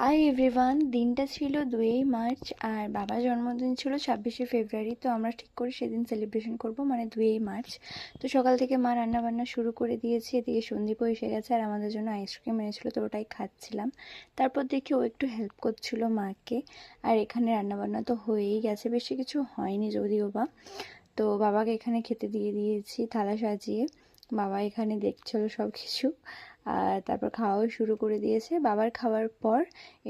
Hi everyone, দিনটা ছিল 2 March আর বাবার জন্মদিন ছিল 26 ফেব্রুয়ারি। তো আমরা ঠিক করি সেদিন সেলিব্রেশন করব, মানে 2 মার্চ। তো সকাল থেকে মা রান্না বান্না শুরু করে দিয়েছে, এদিকে সন্দীপও এসে গেছে আর আমাদের জন্য আইসক্রিম এনেছিল, তো ওটাই খাচ্ছিলাম। তারপর দেখি ও একটু হেল্প করছিল মাকে। আর এখানে রান্নাবান্না তো হয়েই গেছে, বেশি কিছু হয়নি যদিও বা। তো বাবাকে এখানে খেতে দিয়ে দিয়েছি থালা সাজিয়ে। বাবা এখানে দেখছিল সব কিছু। আর তারপর খাওয়াও শুরু করে দিয়েছে। বাবার খাওয়ার পর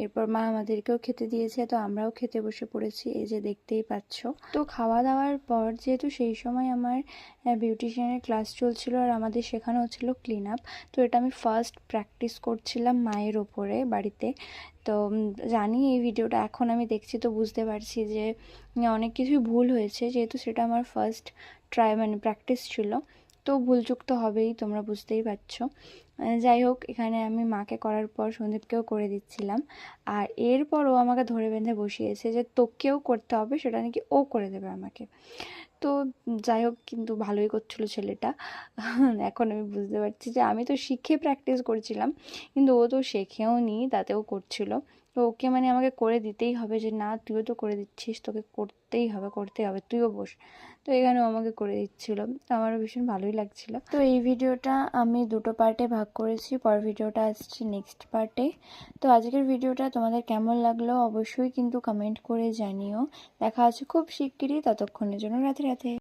এরপর মা আমাদেরকেও খেতে দিয়েছে, তো আমরাও খেতে বসে পড়েছি, এই যে দেখতেই পাচ্ছ। তো খাওয়া দাওয়ার পর যেহেতু সেই সময় আমার বিউটিশিয়ানের ক্লাস চলছিল আর আমাদের শেখানো হচ্ছিল ক্লিন আপ, তো এটা আমি ফার্স্ট প্র্যাকটিস করছিলাম মায়ের ওপরে বাড়িতে। তো জানি এই ভিডিওটা এখন আমি দেখছি তো বুঝতে পারছি যে অনেক কিছুই ভুল হয়েছে, যেহেতু সেটা আমার ফার্স্ট ট্রাই মানে প্র্যাকটিস ছিল। তো ভুলচুক তো হবেই, তোমরা বুঝতেই পারছো। যাই হোক, এখানে আমি মাকে করার পর সন্দীপকেও করে দিচ্ছিলাম। আর এরপর ও আমাকে ধরে বেঁধে বসিয়েছে যে তোকেও করতে হবে, সেটা নাকি ও করে দেবে আমাকে। তো যাই হোক, কিন্তু ভালোই করছিল ছেলেটা। এখন আমি বুঝতে পারছি যে আমি তো শিখে প্র্যাকটিস করছিলাম, কিন্তু ও তো শেখেও নি, তাতেও করছিল। তো ওকে মানে আমাকে করে দিতেই হবে, যে না তুইও তো করে দিচ্ছিস, তোকে করতেই হবে করতেই হবে, তুইও বস। তো এখানেও আমাকে করে দিচ্ছিল, তো আমারও ভীষণ ভালোই লাগছিল। তো এই ভিডিওটা আমি দুটো পার্টে ভাগ করেছি, পরের ভিডিওটা আসছে নেক্সট পার্টে। তো আজকের ভিডিওটা তোমাদের কেমন লাগলো অবশ্যই কিন্তু কমেন্ট করে জানিও। দেখা হচ্ছে খুব শিগগিরই, ততক্ষণের জন্য রাধে রাধে।